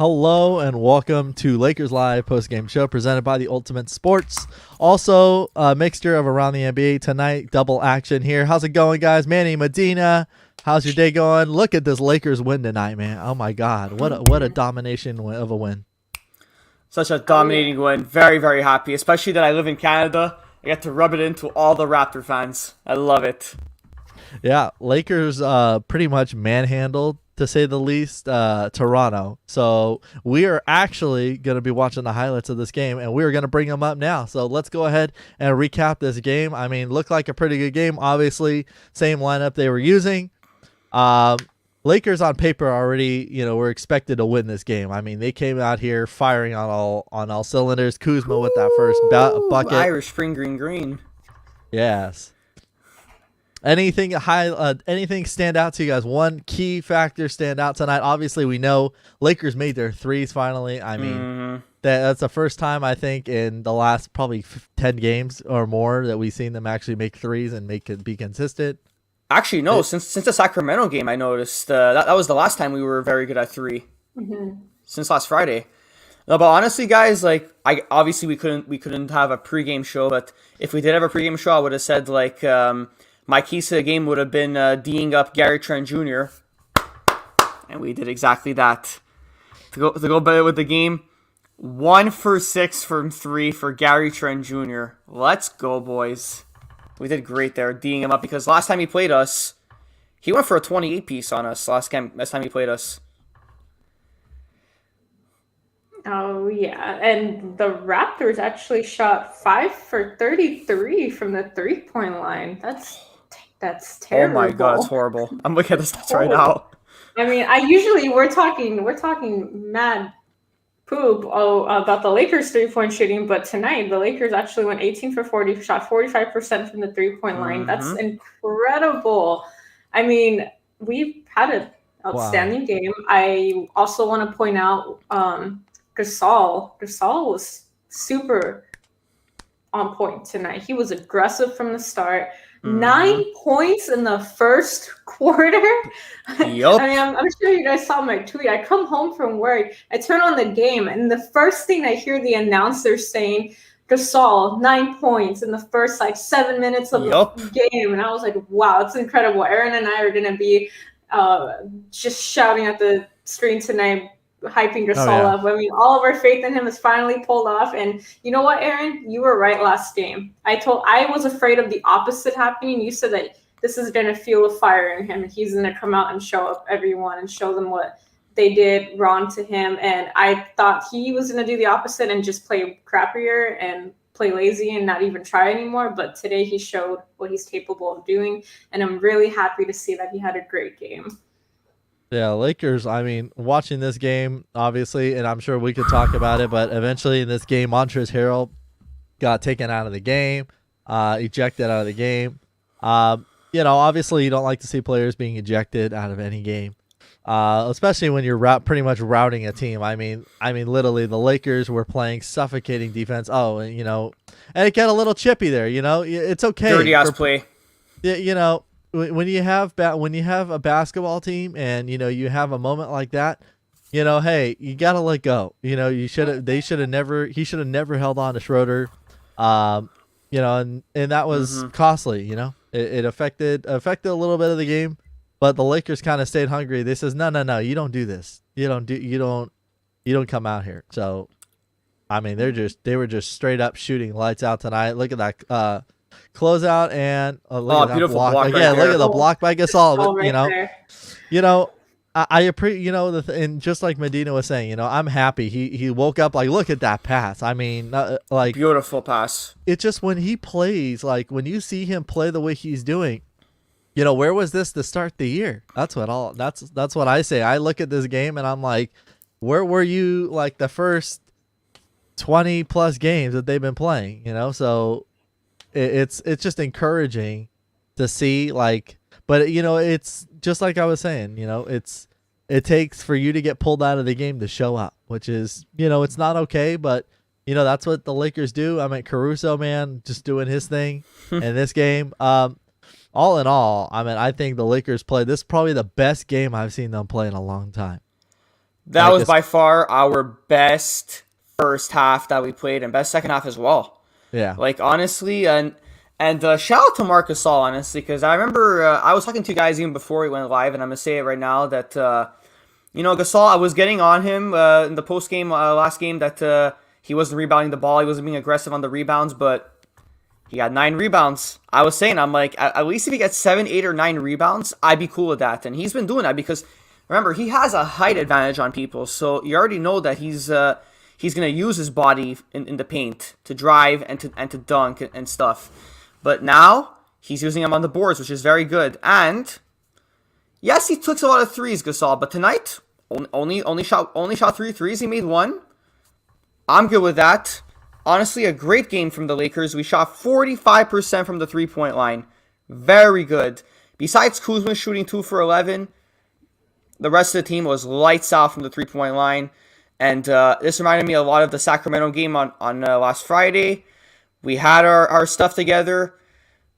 Hello and welcome to Lakers Live post-game show presented by the Ultimate Sports. Also, a mixture of around the NBA tonight, double action here. How's it going, guys? Manny Medina, how's your day going? Look at this Lakers win tonight, man. Oh my God, what a domination of a win. Such a dominating win. Very, very happy, especially that I live in Canada. I get to rub it into all the Raptor fans. I love it. Yeah, Lakers pretty much manhandled, to say the least, Toronto. So we are actually going to be watching the highlights of this game, and we're going to bring them up now. So let's go ahead and recap this game. I mean, looked like a pretty good game. Obviously, same lineup they were using. Lakers on paper already, were expected to win this game. I mean, they came out here firing on all cylinders. Kuzma with that first bucket. Irish spring green. Yes. Anything stand out to you guys? One key factor stand out tonight. Obviously, we know Lakers made their threes finally. I mean, that's the first time I think in the last probably 10 games or more that we've seen them actually make threes and make it be consistent. Actually, no. Since the Sacramento game, I noticed that was the last time we were very good at 3. Since last Friday. No, but honestly, guys, we couldn't have a pregame show. But if we did have a pregame show, I would have said my keys to the game would have been D'ing up Gary Trent Jr. And we did exactly that. To go better with the game, 1 for 6 from 3 for Gary Trent Jr. Let's go, boys. We did great there, D'ing him up, because last time he played us, he went for a 28 piece on us last time he played us. Oh, yeah. And the Raptors actually shot 5 for 33 from the three-point line. That's terrible. Oh my God, it's horrible. I'm looking at the stats right now. I mean, we're talking mad poop about the Lakers three-point shooting, but tonight the Lakers actually went 18 for 40, shot 45% from the three-point line. That's incredible. I mean, we've had an outstanding game. I also want to point out Gasol was super on point tonight. He was aggressive from the start. 9 points in the first quarter. Yep. I mean, I'm sure you guys saw my tweet. I come home from work, I turn on the game, and the first thing I hear the announcer saying, Gasol, 9 points in the first 7 minutes of the game. And I was like, wow, it's incredible. Aaron and I are going to be just shouting at the screen tonight, hyping Gasol up. I mean, all of our faith in him is finally pulled off. And you know what, Aaron? You were right last game. I was afraid of the opposite happening. You said that this is going to fuel a fire in him, and he's going to come out and show up everyone and show them what they did wrong to him. And I thought he was going to do the opposite and just play crappier and play lazy and not even try anymore. But today he showed what he's capable of doing, and I'm really happy to see that he had a great game. Yeah, Lakers, I mean, watching this game, obviously, and I'm sure we could talk about it, but eventually in this game, Montrezl Harrell got taken out of the game, ejected out of the game. Obviously you don't like to see players being ejected out of any game, especially when you're pretty much routing a team. I mean, literally, the Lakers were playing suffocating defense. And it got a little chippy there. It's okay. Dirty ass play. When you have a basketball team and you have a moment like that, hey, you gotta let go. He should have never held on to Schroeder, and that was costly. It affected a little bit of the game, but the Lakers kind of stayed hungry. They says, no, you don't do this. You don't come out here. So, I mean, they were just straight up shooting lights out tonight. Look at that. Closeout and look at that beautiful block. block Look right there. at the block by Gasol. There. I appreciate and just like Medina was saying, I'm happy he woke up look at that pass. I mean, beautiful pass. It's just when he plays, when you see him play the way he's doing, where was this to start the year? That's what I say. I look at this game and I'm like, where were you the first 20 plus games that they've been playing? So. It's just encouraging to see but it's just like I was saying, it takes for you to get pulled out of the game to show up, which is, it's not okay, but that's what the Lakers do. I mean, Caruso, man, just doing his thing in this game. All in all, I mean, I think the Lakers played this is probably the best game I've seen them play in a long time. That was by far our best first half that we played, and best second half as well. Yeah. Like, honestly, and shout out to Marc Gasol, honestly, because I remember I was talking to you guys even before we went live, and I'm going to say it right now that, Gasol, I was getting on him in the post-game, last game, that he wasn't rebounding the ball. He wasn't being aggressive on the rebounds, but he got 9 rebounds. I was saying, I'm like, at least if he gets 7, 8, or 9 rebounds, I'd be cool with that. And he's been doing that because, remember, he has a height advantage on people, so you already know that he's going to use his body in the paint to drive and to dunk and stuff. But now he's using them on the boards, which is very good. And yes, he took a lot of threes, Gasol, but tonight only shot 3 threes. He made 1. I'm good with that. Honestly, a great game from the Lakers. We shot 45% from the 3-point line. Very good. Besides Kuzma shooting 2 for 11, the rest of the team was lights out from the 3-point line. And this reminded me a lot of the Sacramento game on last Friday. We had our stuff together.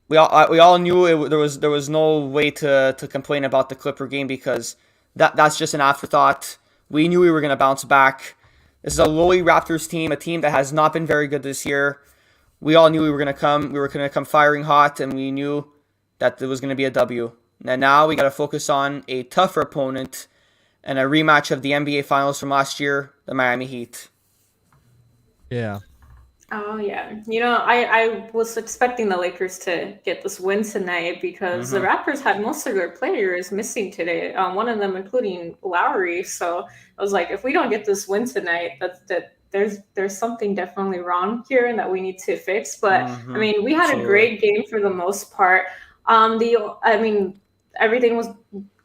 We all knew there was no way to complain about the Clipper game because that's just an afterthought. We knew we were going to bounce back. This is a lowly Raptors team, a team that has not been very good this year. We all knew we were going to come firing hot, and we knew that it was going to be a W. And now we got to focus on a tougher opponent and a rematch of the NBA Finals from last year, the Miami Heat. Yeah. Oh, yeah. I was expecting the Lakers to get this win tonight because the Raptors had most of their players missing today, one of them including Lowry. So I was like, if we don't get this win tonight, that there's something definitely wrong here and that we need to fix. But, I mean, we had a great game for the most part. Everything was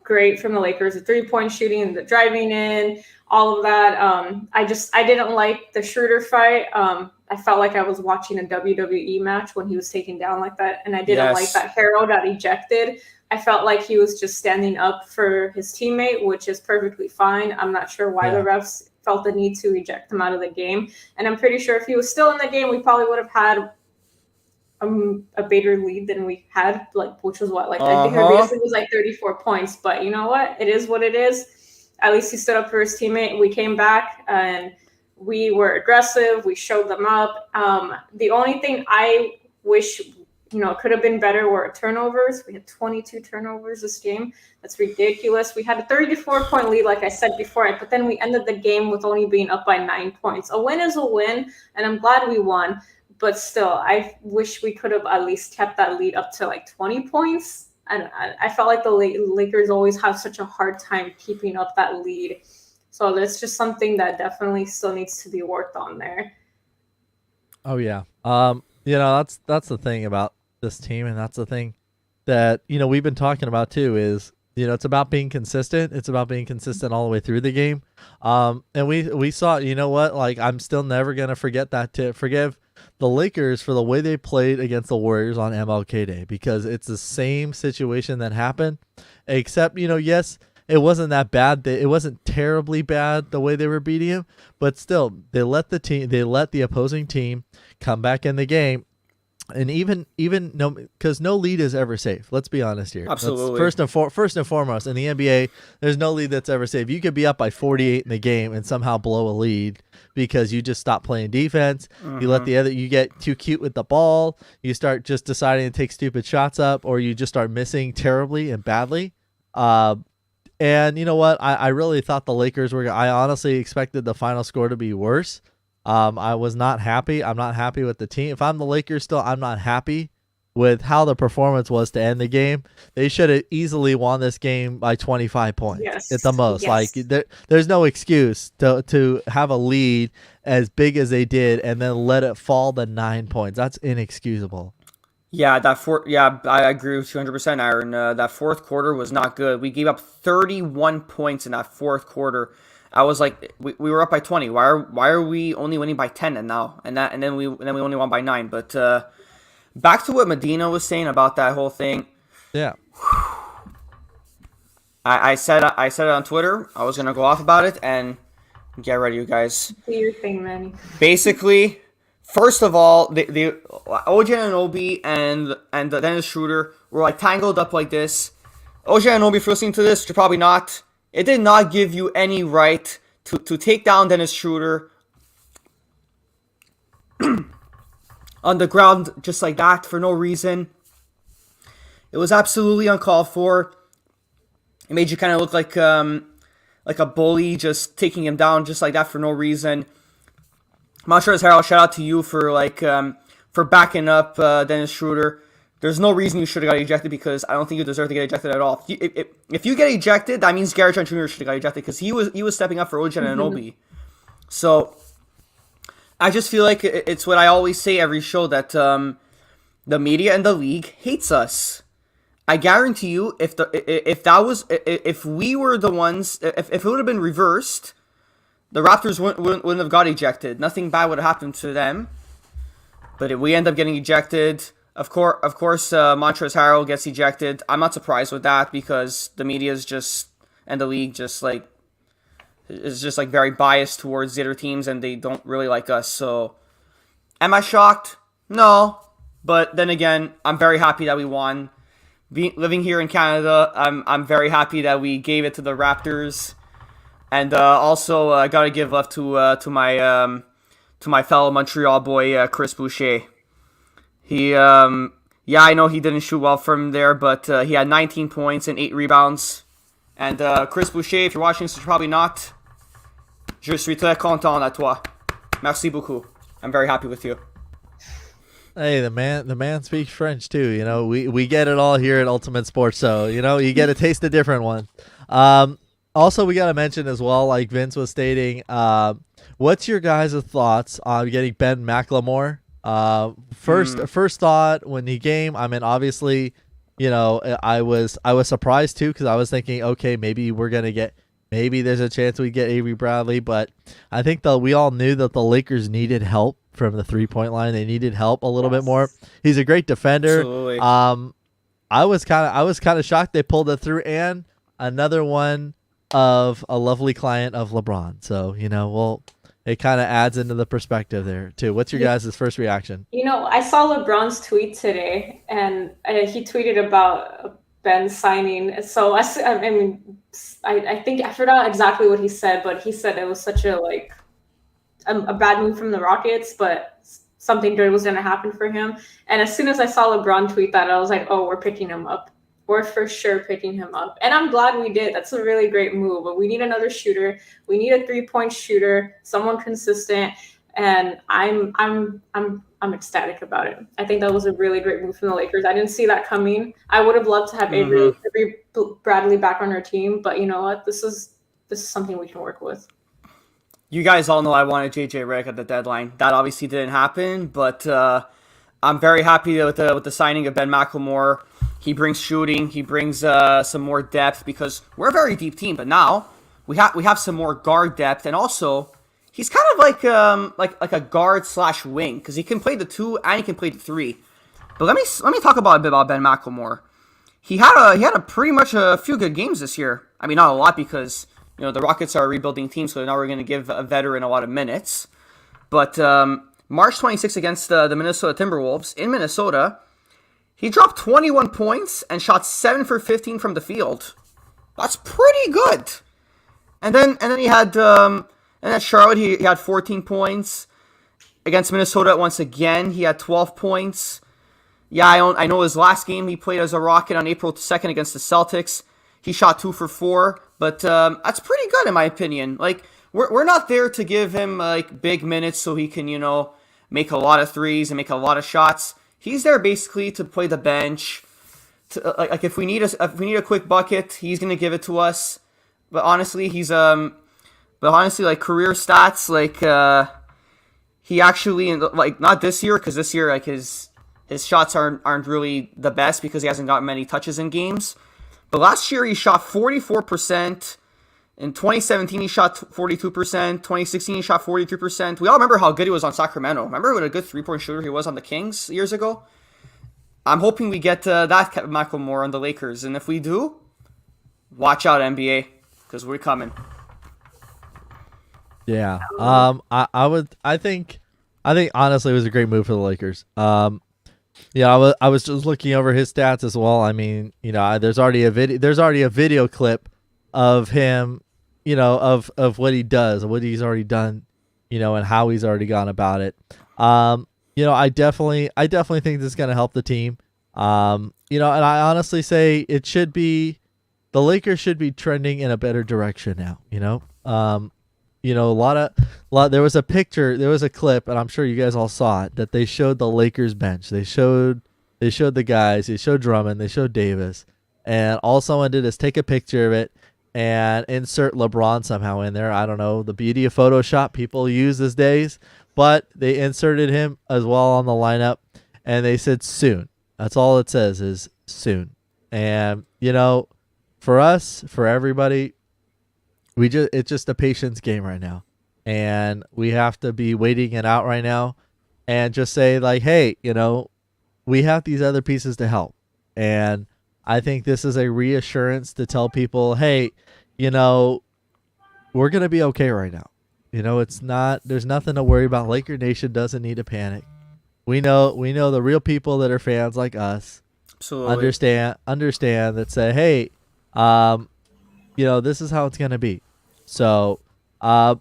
great from the Lakers, the 3-point shooting, the driving in, all of that. I didn't like the Schroeder fight. I felt like I was watching a WWE match when he was taken down like that, and I didn't like that Harold got ejected. I felt like he was just standing up for his teammate, which is perfectly fine. I'm not sure why the refs felt the need to eject him out of the game, and I'm pretty sure if he was still in the game, we probably would have had a bigger lead than we had, which was what, I think our biggest lead was 34 points. But you know what? It is what it is. At least he stood up for his teammate. We came back and we were aggressive. We showed them up. The only thing I wish could have been better were turnovers. We had 22 turnovers this game. That's ridiculous. We had a 34-point lead, like I said before, but then we ended the game with only being up by 9 points. A win is a win, and I'm glad we won. But still, I wish we could have at least kept that lead up to 20 points. And I felt like the Lakers always have such a hard time keeping up that lead. So that's just something that definitely still needs to be worked on there. Oh yeah. That's the thing about this team, and that's the thing that we've been talking about too. Is it's about being consistent. It's about being consistent all the way through the game. And we saw. I'm still never gonna forget that. To forgive the Lakers for the way they played against the Warriors on MLK Day, because it's the same situation that happened, except yes. It wasn't that bad. It wasn't terribly bad the way they were beating him, but still, they let the opposing team come back in the game, and even no, because no lead is ever safe. Let's be honest here. Absolutely. First and foremost, in the NBA, there's no lead that's ever safe. You could be up by 48 in the game and somehow blow a lead because you just stop playing defense. You let you get too cute with the ball. You start just deciding to take stupid shots up, or you just start missing terribly and badly. And you know what? I really thought the Lakers were. I honestly expected the final score to be worse. I was not happy. I'm not happy with the team. If I'm the Lakers still, I'm not happy with how the performance was to end the game. They should have easily won this game by 25 points at the most. Yes. There's no excuse to have a lead as big as they did and then let it fall to 9 points. That's inexcusable. Yeah, I agree with 200%, Aaron. That fourth quarter was not good. We gave up 31 points in that fourth quarter. I was like, we were up by 20. Why are we only winning by 10 and then we only won by 9? But back to what Medina was saying about that whole thing. Yeah. I said it on Twitter. I was gonna go off about it, and get ready, you guys. Do your thing, Manny. Basically, first of all, the OG Anunoby and Dennis Schroeder were tangled up like this. OG Anunoby, if you're listening to this, you're probably not. It did not give you any right to take down Dennis Schroeder on the ground just like that for no reason. It was absolutely uncalled for. It made you kind of look like a bully, just taking him down just like that for no reason. Montrezl Harrell, shout out to you for backing up Dennis Schroeder. There's no reason you should have got ejected because I don't think you deserve to get ejected at all. If you get ejected, that means Gary Trent Jr. should have got ejected because he was stepping up for OG Anunoby. So I just feel like it's what I always say every show that the media and the league hates us. I guarantee you, if we were the ones, if it would have been reversed, the Raptors wouldn't have got ejected. Nothing bad would have happened to them. But we end up getting ejected. Of course, Montrezl Harrell gets ejected. I'm not surprised with that because the media is just and the league is just very biased towards the other teams and they don't really like us. So, am I shocked? No. But then again, I'm very happy that we won. Living here in Canada, I'm very happy that we gave it to the Raptors, and also I gotta give love to my fellow Montreal boy Chris Boucher. He I know he didn't shoot well from there, but he had 19 points and 8 rebounds. And Chris Boucher, if you're watching this, you're probably not. Je suis très content à toi. Merci beaucoup. I'm very happy with you. Hey, the man speaks French too. You know, we get it all here at Ultimate Sports. So you know, you get to taste a different one. Also, we got to mention as well, like Vince was stating, what's your guys' thoughts on getting Ben McLemore? First thought when he came, I mean, obviously, you know, I was surprised too because I was thinking, okay, maybe there's a chance we get Avery Bradley, but I think we all knew that the Lakers needed help from the 3-point line. They needed help a little bit more. He's a great defender. Absolutely. I was kind of shocked they pulled it through, and another one of a lovely client of LeBron. So, you know, it kind of adds into the perspective there too. What's your guys' first reaction? You know, I saw LeBron's tweet today, and he tweeted about Ben signing. So I think I forgot exactly what he said, but he said it was such a bad move from the Rockets, but something good was going to happen for him. And as soon as I saw LeBron tweet that, I was like, oh, we're picking him up. We're for sure picking him up. And I'm glad we did. That's a really great move. But we need another shooter. We need a 3-point shooter, someone consistent. And I'm ecstatic about it. I think that was a really great move from the Lakers. I didn't see that coming. I would have loved to have Avery Bradley back on our team, but you know what? This is something we can work with. You guys all know I wanted JJ Redick at the deadline. That obviously didn't happen, but I'm very happy with the signing of Ben McLemore. He brings shooting. He brings some more depth because we're a very deep team. But now we have some more guard depth, and also he's kind of like a guard / wing because he can play the 2 and he can play the 3. But let me talk a bit about Ben McLemore. He had a pretty much a few good games this year. I mean, not a lot because you know the Rockets are a rebuilding team, so now we're going to give a veteran a lot of minutes. But March 26th against the Minnesota Timberwolves in Minnesota, he dropped 21 points and shot 7 for 15 from the field. That's pretty good. And then he had and at Charlotte he had 14 points. Against Minnesota once again he had 12 points. Yeah, I know his last game he played as a Rocket on April 2nd against the Celtics. He shot 2 for 4, but that's pretty good in my opinion. Like we're not there to give him like big minutes so he can, you know, make a lot of threes and make a lot of shots. He's there basically to play the bench. Like if we need a quick bucket, he's gonna give it to us. But honestly, like career stats, like he actually like not this year because this year like his shots aren't really the best because he hasn't got many touches in games. But last year he shot 44%. In 2017 he shot 42%. 2016 he shot 43%. We all remember how good he was on Sacramento. Remember what a good 3-point shooter he was on the Kings years ago? I'm hoping we get that McLemore on the Lakers. And if we do, watch out NBA because we're coming. Yeah. I think honestly it was a great move for the Lakers. Yeah, I was just looking over his stats as well. I mean, you know, there's already a video clip of him, of what he does, what he's already done, and how he's already gone about it. I definitely think this is going to help the team. And I honestly say the Lakers should be trending in a better direction now. There was a picture, there was a clip, and I'm sure you guys all saw it, that they showed the Lakers bench. They showed the guys, they showed Drummond, they showed Davis, and all someone did is take a picture of it and insert LeBron somehow in there. I don't know, the beauty of Photoshop people use these days, but they inserted him as well on the lineup, and they said soon. That's all it says is soon. And for us, for everybody, it's just a patience game right now, and we have to be waiting it out right now, and just say like, hey, we have these other pieces to help, and I think this is a reassurance to tell people, hey, we're gonna be okay right now. There's nothing to worry about. Laker Nation doesn't need to panic. We know the real people that are fans like us. Absolutely. Understand that say, hey, this is how it's gonna be. So, I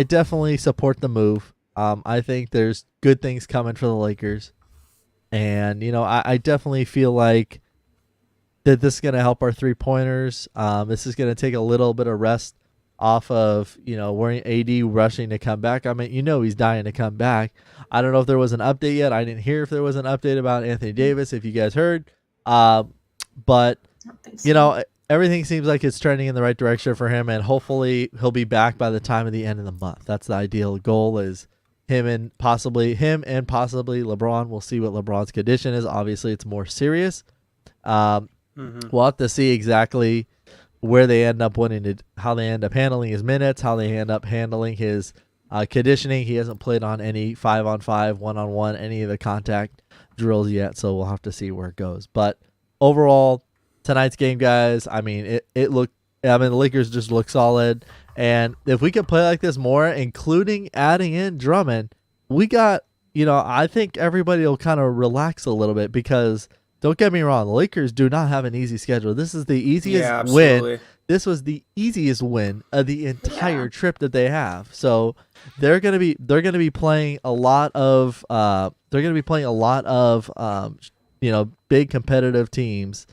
definitely support the move. I think there's good things coming for the Lakers, and I definitely feel like that this is gonna help our 3-pointers. This is gonna take a little bit of rest off of worrying AD rushing to come back. I mean, he's dying to come back. I don't know if there was an update yet. I didn't hear if there was an update about Anthony Davis. If you guys heard, but everything seems like it's trending in the right direction for him, and hopefully he'll be back by the time of the end of the month. That's the ideal goal, is him and possibly LeBron. We'll see what LeBron's condition is. Obviously, it's more serious. We'll have to see exactly where they end up how they end up handling his minutes, how they end up handling his conditioning. He hasn't played on any 5-on-5, 1-on-1, any of the contact drills yet, so we'll have to see where it goes. But overall, tonight's game, guys, I mean, the Lakers just look solid, and if we could play like this more, including adding in Drummond, we got, I think everybody will kind of relax a little bit, because don't get me wrong, the Lakers do not have an easy schedule. This is the easiest win. This was the easiest win of the entire trip that they have. So they're gonna be playing a lot of big competitive teams,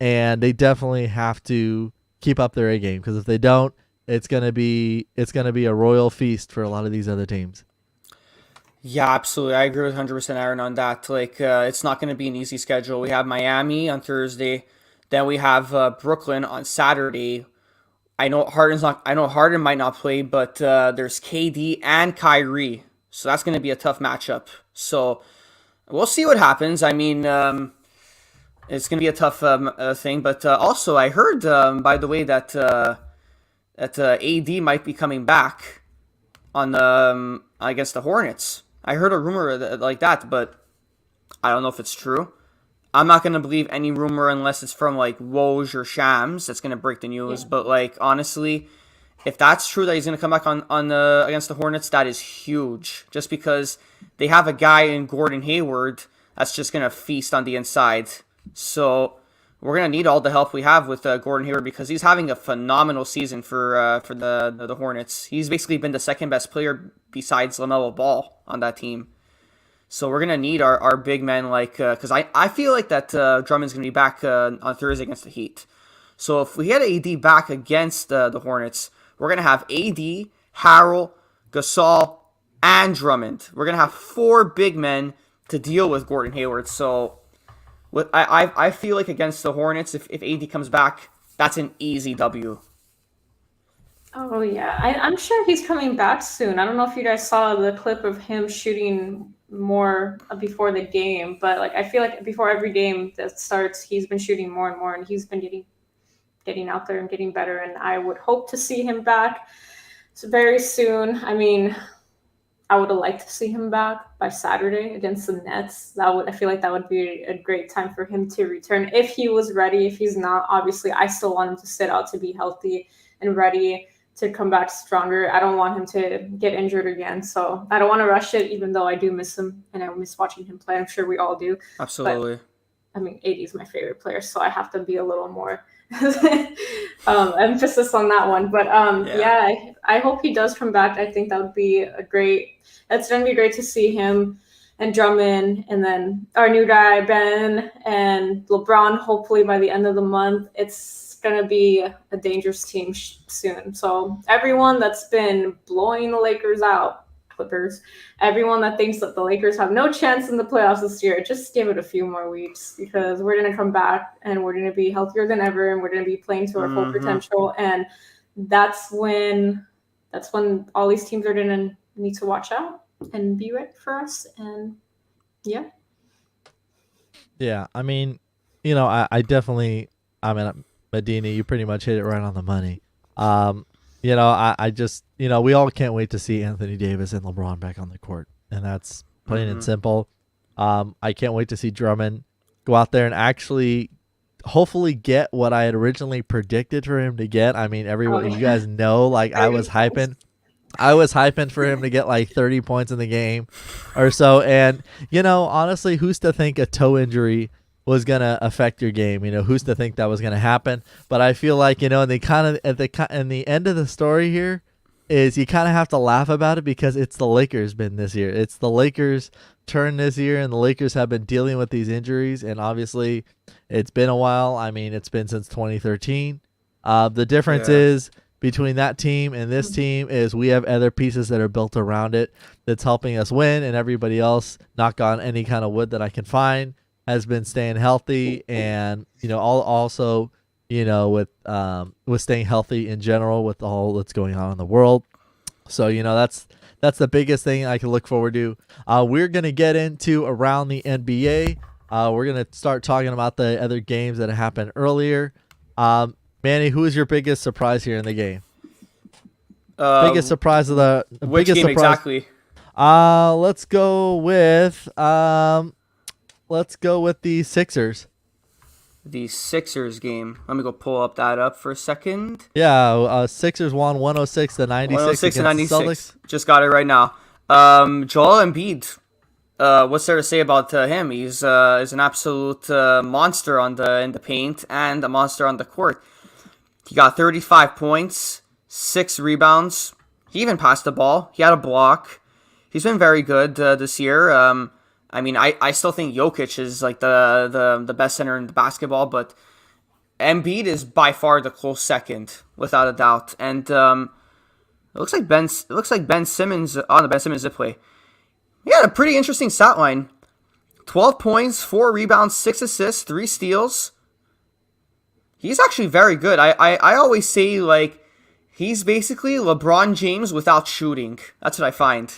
and they definitely have to keep up their A game, because if they don't, it's gonna be a royal feast for a lot of these other teams. Yeah, absolutely. I agree with 100% Aaron on that. Like, it's not going to be an easy schedule. We have Miami on Thursday, then we have Brooklyn on Saturday. I know Harden might not play, but there's KD and Kyrie, so that's going to be a tough matchup. So we'll see what happens. I mean, it's going to be a tough thing, but also I heard, by the way, that AD might be coming back on against the Hornets. I heard a rumor like that, but I don't know if it's true. I'm not going to believe any rumor unless it's from like Woj or Shams that's going to break the news. Yeah. But like, honestly, if that's true that he's going to come back on against the Hornets, that is huge. Just because they have a guy in Gordon Hayward that's just going to feast on the inside. So we're going to need all the help we have with Gordon Hayward, because he's having a phenomenal season for the Hornets. He's basically been the second best player besides LaMelo Ball on that team. So we're going to need our big men, because I feel like that Drummond's going to be back on Thursday against the Heat. So if we get AD back against the Hornets, we're going to have AD, Harrell, Gasol, and Drummond. We're going to have 4 big men to deal with Gordon Hayward. So I feel like against the Hornets, if AD comes back, that's an easy W. Oh, yeah. I'm sure he's coming back soon. I don't know if you guys saw the clip of him shooting more before the game, but like I feel like before every game that starts, he's been shooting more and more, and he's been getting out there and getting better, and I would hope to see him back very soon. I mean, I would have liked to see him back by Saturday against the Nets. I feel like that would be a great time for him to return if he was ready. If he's not, obviously, I still want him to sit out to be healthy and ready to come back stronger. I don't want him to get injured again. So I don't want to rush it, even though I do miss him and I miss watching him play. I'm sure we all do. Absolutely. But I mean, AD is my favorite player, so I have to be a little more emphasis on that one. But I hope he does come back. I think that would be it's going to be great to see him and Drummond, and then our new guy, Ben, and LeBron, hopefully by the end of the month. It's going to be a dangerous team soon. So everyone that's been blowing the Lakers out, Clippers, everyone that thinks that the Lakers have no chance in the playoffs this year, just give it a few more weeks, because we're going to come back and we're going to be healthier than ever, and we're going to be playing to our full potential. And that's when all these teams are going to need to watch out and be ready for us. And I mean, I definitely, Medina, you pretty much hit it right on the money. I just, we all can't wait to see Anthony Davis and LeBron back on the court, and that's plain and simple. I can't wait to see Drummond go out there and actually hopefully get what I had originally predicted for him to get. I mean, you guys know, like, I was hyping for him to get like 30 points in the game or so. And, honestly, who's to think a toe injury was going to affect your game? Who's to think that was going to happen? But I feel like, and they kind of, in the end of the story here is you kind of have to laugh about it, because it's the Lakers been this year. It's the Lakers turn this year, and the Lakers have been dealing with these injuries. And obviously it's been a while. I mean, it's been since 2013. The difference is between that team and this team is we have other pieces that are built around it that's helping us win, and everybody else, knock on any kind of wood that I can find, has been staying healthy. And also with staying healthy in general with all that's going on in the world. So that's the biggest thing I can look forward to. We're gonna get into around the NBA. We're gonna start talking about the other games that happened earlier. Manny, who is your biggest surprise here in the game? Biggest surprise of the which biggest game surprise. exactly? Let's go with the Sixers. The Sixers game. Let me go pull that up for a second. Yeah, Sixers won 106-96 106 against to 96. the Celtics. Just got it right now. Joel Embiid. What's there to say about him? He's an absolute monster in the paint and a monster on the court. He got 35 points, 6 rebounds. He even passed the ball. He had a block. He's been very good this year. I still think Jokic is like the best center in the basketball, but Embiid is by far the close second, without a doubt. And it looks like Ben Simmons on the Ben Simmons zip play. He had a pretty interesting stat line: 12 points, 4 rebounds, 6 assists, 3 steals. He's actually very good. I always say, like, he's basically LeBron James without shooting. That's what I find.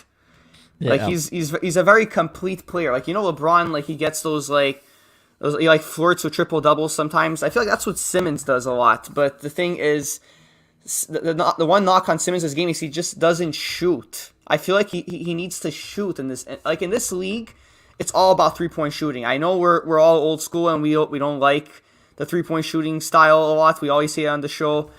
Yeah. Like, he's a very complete player. Like, LeBron, like, he gets those he like flirts with triple doubles sometimes. I feel like that's what Simmons does a lot. But the thing is, the one knock on Simmons' game is he just doesn't shoot. I feel like he needs to shoot in this. Like, in this league, it's all about 3-point shooting. I know we're all old school and we don't like the 3-point shooting style a lot. We always say it on the show.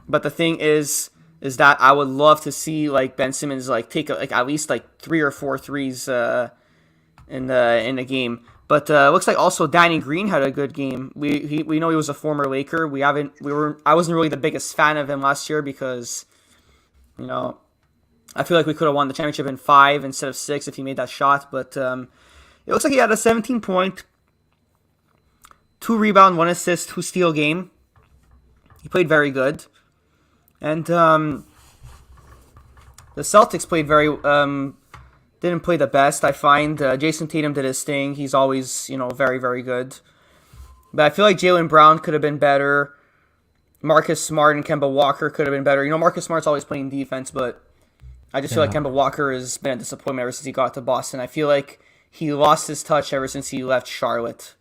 But the thing is that I would love to see, like, Ben Simmons, like, take at least like 3 or 4 threes in the game. But looks like also Danny Green had a good game. We know he was a former Laker. I wasn't really the biggest fan of him last year because, I feel like we could have won the championship in 5 instead of 6 if he made that shot. But it looks like he had a 17-point, 2 rebound, 1 assist, 2 steal game. He played very good. And the Celtics played didn't play the best, I find. Jason Tatum did his thing. He's always, very, very good. But I feel like Jaylen Brown could have been better. Marcus Smart and Kemba Walker could have been better. Marcus Smart's always playing defense, but I just feel like Kemba Walker has been a disappointment ever since he got to Boston. I feel like he lost his touch ever since he left Charlotte.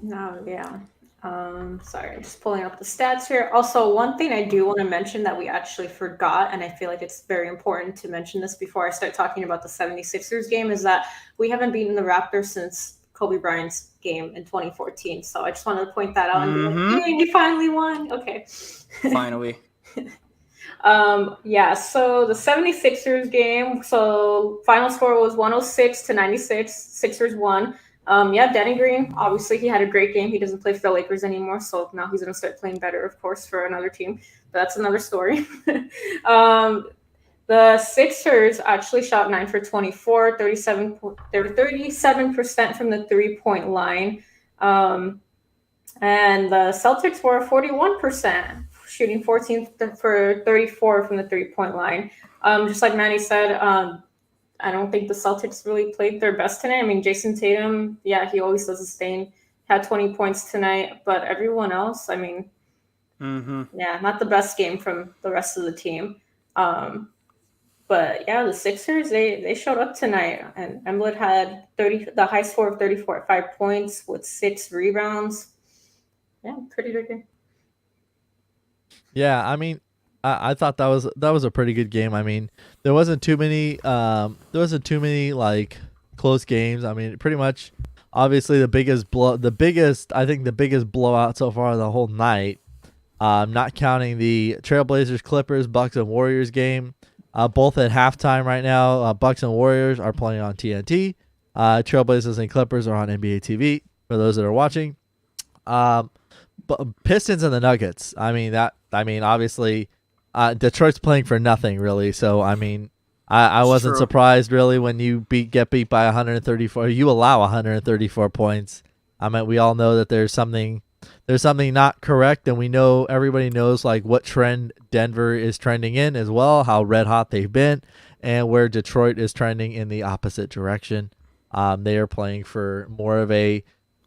No, yeah. Sorry, I'm just pulling up the stats here. Also, one thing I do want to mention that we actually forgot, and I feel like it's very important to mention this before I start talking about the 76ers game, is that we haven't beaten the Raptors since Kobe Bryant's game in 2014. So I just wanted to point that out. And be like, you finally won. Okay. Finally. So the 76ers game, so final score was 106-96. Sixers won. Yeah, Danny Green, obviously he had a great game. He doesn't play for the Lakers anymore, so now he's going to start playing better, of course, for another team. But that's another story. The Sixers actually shot 9 for 24, 37% from the three-point line. And the Celtics were 41%, shooting 14 for 34 from the three-point line. Just like Manny said, I don't think the Celtics really played their best tonight. I mean, Jason Tatum, yeah, he always does his thing. Had 20 points tonight, but everyone else, I mean, yeah, not the best game from the rest of the team. But yeah, the Sixers, they showed up tonight, and Embiid had the high score of 34 at 5 points with 6 rebounds. Yeah, pretty good game. Yeah, I mean, I thought that was a pretty good game. I mean, there wasn't too many like close games. I mean, pretty much, obviously the biggest blowout so far the whole night. Not counting the Trailblazers, Clippers, Bucks, and Warriors game. Both at halftime right now. Bucks and Warriors are playing on TNT. Trailblazers and Clippers are on NBA TV for those that are watching. But Pistons and the Nuggets. I mean, obviously, Detroit's playing for nothing really. So I mean, I wasn't surprised really when you get beat by 134. You allow 134 points. I mean, we all know that there's something not correct, and we know everybody knows like what trend Denver is trending in as well, how red hot they've been, and where Detroit is trending in the opposite direction. They are playing for more of a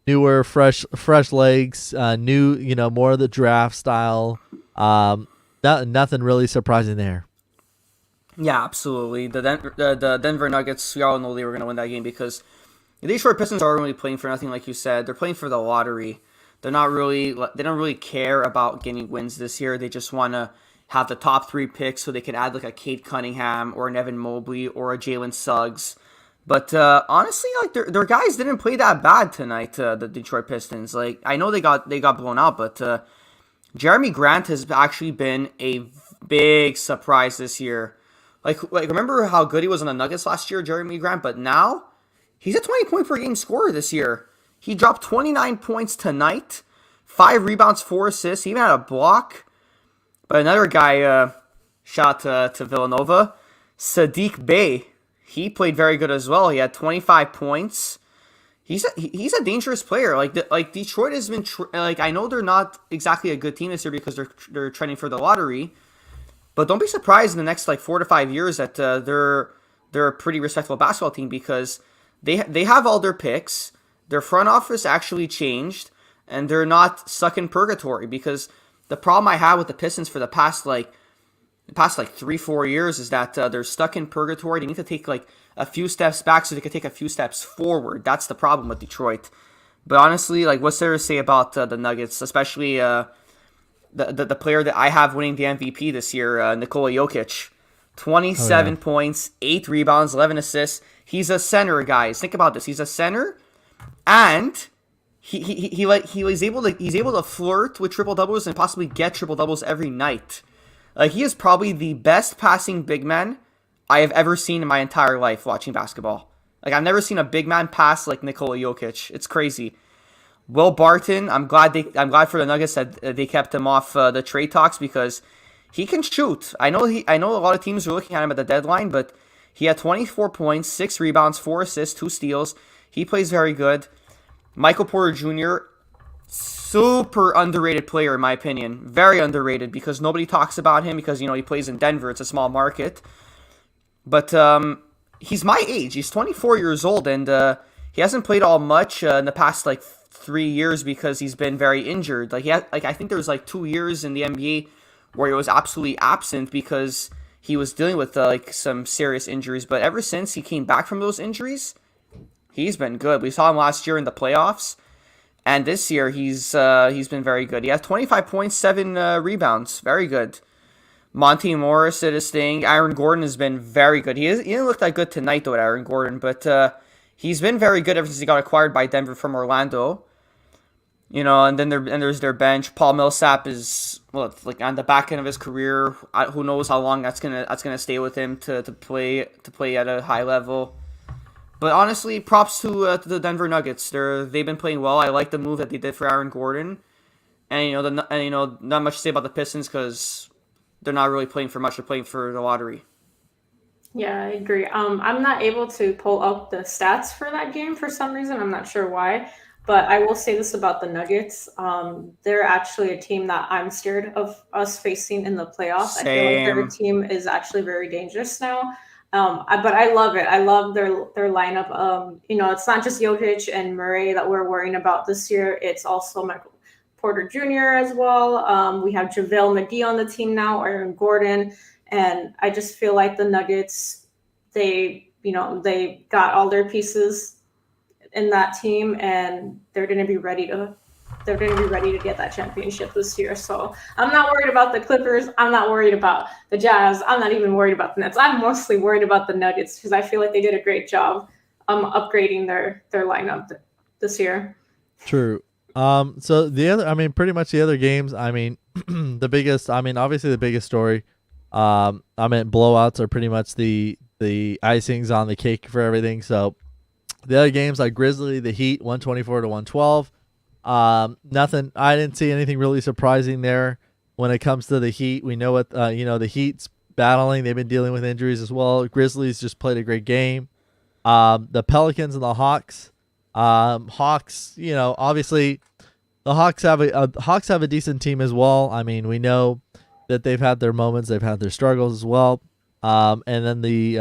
newer, fresh legs, new, more of the draft style. Nothing really surprising there. Yeah, absolutely. The Denver Nuggets, we all know they were going to win that game because the Detroit Pistons aren't really playing for nothing, like you said. They're playing for the lottery. They don't really care about getting wins this year. They just want to have the top 3 picks so they can add like a Cade Cunningham or an Evan Mobley or a Jalen Suggs. But honestly, like their guys didn't play that bad tonight. The Detroit Pistons, like I know they got blown out, but Jeremy Grant has actually been a big surprise this year. Like remember how good he was on the Nuggets last year, Jeremy Grant, but now he's a 20-point per game scorer this year. He dropped 29 points tonight, 5 rebounds, 4 assists. He even had a block. But another guy shot to Villanova, Sadiq Bey. He played very good as well. He had 25 points. He's a dangerous player. Like Detroit has been I know they're not exactly a good team this year because they're trending for the lottery, but don't be surprised in the next 4 to 5 years that they're a pretty respectable basketball team because they have all their picks. Their front office actually changed, and they're not stuck in purgatory because the problem I had with the Pistons for the past 3-4 years is that they're stuck in purgatory. They need to take a few steps back so they can take a few steps forward. That's the problem with Detroit. But honestly, what's there to say about the Nuggets, especially the player that I have winning the MVP this year, Nikola Jokic. 27 points, 8 rebounds, 11 assists. He's a center, guys. Think about this. He's a center, and he's able to flirt with triple doubles and possibly get triple doubles every night. He is probably the best passing big man I have ever seen in my entire life watching basketball. I've never seen a big man pass like Nikola Jokic. It's crazy. Will Barton, I'm glad for the Nuggets that they kept him off the trade talks because he can shoot. I know a lot of teams are looking at him at the deadline, but he had 24 points, 6 rebounds, 4 assists, 2 steals. He plays very good. Michael Porter Jr., super underrated player in my opinion. Very underrated because nobody talks about him because, he plays in Denver. It's a small market. But he's my age. He's 24 years old, and he hasn't played all much in the past 3 years because he's been very injured. I think there was 2 years in the NBA where he was absolutely absent because he was dealing with some serious injuries. But ever since he came back from those injuries, he's been good. We saw him last year in the playoffs, and this year he's been very good. He has 25 points, 7 rebounds. Very good. Monty Morris did his thing. Aaron Gordon has been very good. He didn't look that good tonight, though, at Aaron Gordon, but he's been very good ever since he got acquired by Denver from Orlando. And then there's their bench. Paul Millsap is on the back end of his career. Who knows how long that's gonna stay with him to play at a high level. But honestly, props to the Denver Nuggets. They've been playing well. I like the move that they did for Aaron Gordon, and not much to say about the Pistons because they're not really playing for much. They're playing for the lottery. Yeah, I agree. I'm not able to pull up the stats for that game for some reason. I'm not sure why, but I will say this about the Nuggets. They're actually a team that I'm scared of us facing in the playoffs. Same. I feel like their team is actually very dangerous now. But I love it. I love their lineup. It's not just Jokic and Murray that we're worrying about this year. It's also Michael Porter Jr. as well. We have JaVale McGee on the team now, Aaron Gordon. And I just feel like the Nuggets, they got all their pieces in that team, and they're going to be ready to get that championship this year. So I'm not worried about the Clippers. I'm not worried about the Jazz. I'm not even worried about the Nets. I'm mostly worried about the Nuggets because I feel like they did a great job upgrading their lineup this year. True. So pretty much the other games, obviously the biggest story. Blowouts are pretty much the icings on the cake for everything. So the other games like Grizzly, the Heat, 124-112. Nothing. I didn't see anything really surprising there when it comes to the Heat. We know what the Heat's battling. They've been dealing with injuries as well. Grizzlies just played a great game. The Pelicans and the Hawks. Hawks. Obviously, the Hawks have a decent team as well. I mean, we know that they've had their moments, they've had their struggles as well. And then the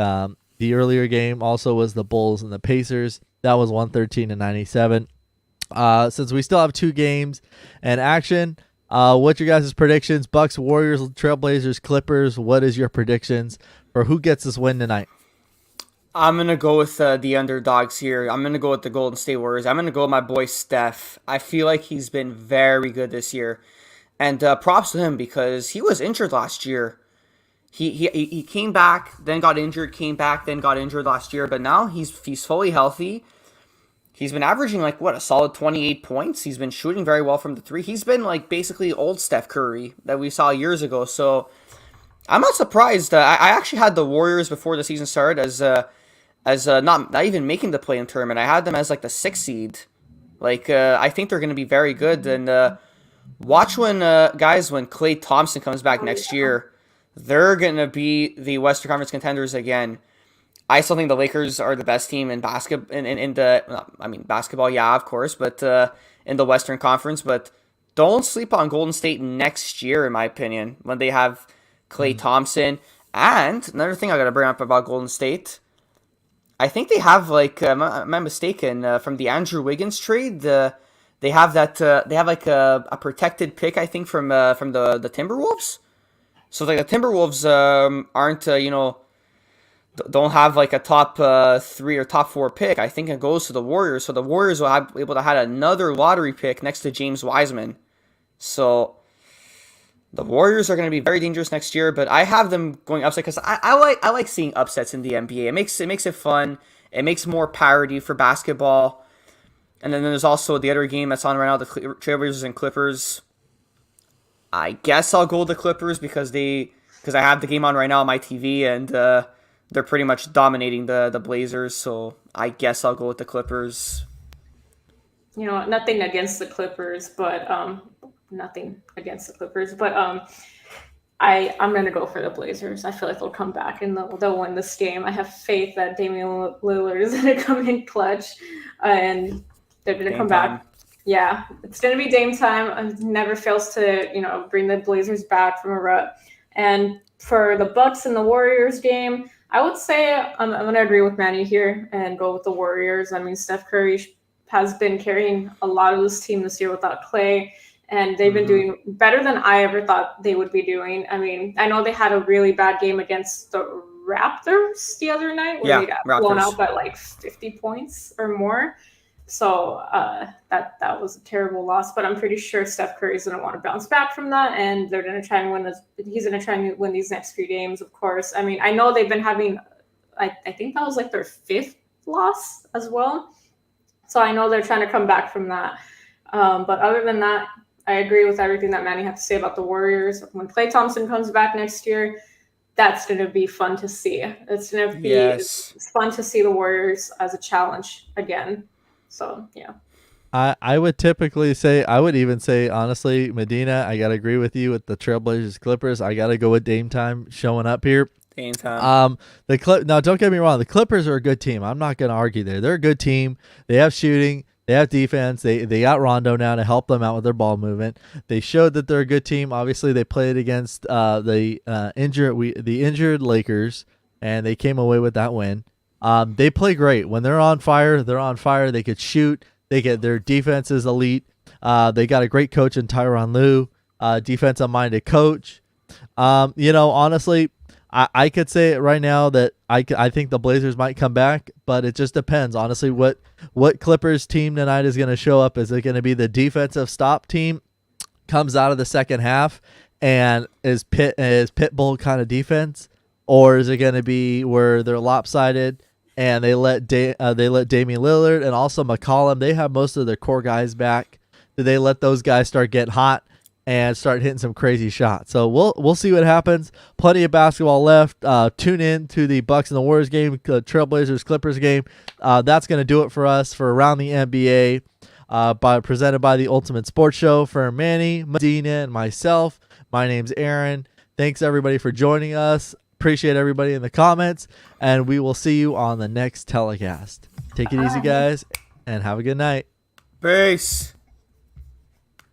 earlier game also was the Bulls and the Pacers. That was 113-97. Since we still have 2 games and action, what's your guys' predictions? Bucks, Warriors, Trailblazers, Clippers. What is your predictions for who gets this win tonight? I'm going to go with the underdogs here. I'm going to go with the Golden State Warriors. I'm going to go with my boy Steph. I feel like he's been very good this year. And props to him because he was injured last year. He came back, then got injured, came back, then got injured last year. But now he's fully healthy. He's been averaging a solid 28 points. He's been shooting very well from the 3. He's been basically old Steph Curry that we saw years ago. So I'm not surprised. I actually had the Warriors before the season started as not even making the play-in tournament. I had them as the 6th seed. I think they're going to be very good. And watch when Klay Thompson comes back next year, they're going to be the Western Conference contenders again. I still think the Lakers are the best team in basketball, yeah, of course, but in the Western Conference. But don't sleep on Golden State next year, in my opinion, when they have Klay Thompson. And another thing I got to bring up about Golden State, I think they have, am I mistaken, from the Andrew Wiggins trade, they have that. They have a protected pick, I think, from the Timberwolves. So the Timberwolves aren't don't have a top 3 or top 4 pick. I think it goes to the Warriors. So the Warriors will be able to have another lottery pick next to James Wiseman. So the Warriors are going to be very dangerous next year. But I have them going upset because I like seeing upsets in the NBA. It makes it fun. It makes more parity for basketball. And then there's also the other game that's on right now, the Trailblazers and Clippers. I guess I'll go with the Clippers because I have the game on right now on my TV, and they're pretty much dominating the Blazers. So I guess I'll go with the Clippers. Nothing against the Clippers, but I'm going to go for the Blazers. I feel like they'll come back and they'll win this game. I have faith that Damian Lillard is going to come in clutch, and they're going to come back. Yeah, it's going to be Dame time. It never fails to, bring the Blazers back from a rut. And for the Bucks and the Warriors game, I would say I'm going to agree with Manny here and go with the Warriors. I mean, Steph Curry has been carrying a lot of this team this year without Klay, and they've been doing better than I ever thought they would be doing. I mean, I know they had a really bad game against the Raptors the other night where they got blown out by 50 points or more. So that was a terrible loss, but I'm pretty sure Steph Curry's going to want to bounce back from that, and they're going to try and win this. He's going to try and win these next few games, of course. I mean, I know they've been having, I think that was their 5th loss as well. So I know they're trying to come back from that. But other than that, I agree with everything that Manny had to say about the Warriors. When Klay Thompson comes back next year, that's going to be fun to see. It's going to be it's fun to see the Warriors as a challenge again. So, yeah. I would typically say, I would even say, honestly, Medina, I got to agree with you with the Trailblazers Clippers. I got to go with Dame Time showing up here. Dame Time. Now, don't get me wrong. The Clippers are a good team. I'm not going to argue there. They're a good team. They have shooting. They have defense. They got Rondo now to help them out with their ball movement. They showed that they're a good team. Obviously, they played against the injured Lakers, and they came away with that win. They play great. When they're on fire, they're on fire. They could shoot. Their defense is elite. They got a great coach in Tyronn Lue, defensive-minded coach. Honestly, I could say it right now that I think the Blazers might come back, but it just depends. Honestly, what Clippers team tonight is going to show up? Is it going to be the defensive stop team, comes out of the second half and is Pitbull kind of defense, or is it going to be where they're lopsided and they let Damian Lillard and also McCollum? They have most of their core guys back. Do they let those guys start getting hot and start hitting some crazy shots? So we'll see what happens. Plenty of basketball left. Tune in to the Bucks and the Warriors game, Trailblazers Clippers game. That's going to do it for us for Around the NBA, presented by the Ultimate Sports Show. For Manny, Medina, and myself, my name's Aaron. Thanks everybody for joining us. Appreciate everybody in the comments, and we will see you on the next telecast. Take it easy, guys, and have a good night. Peace.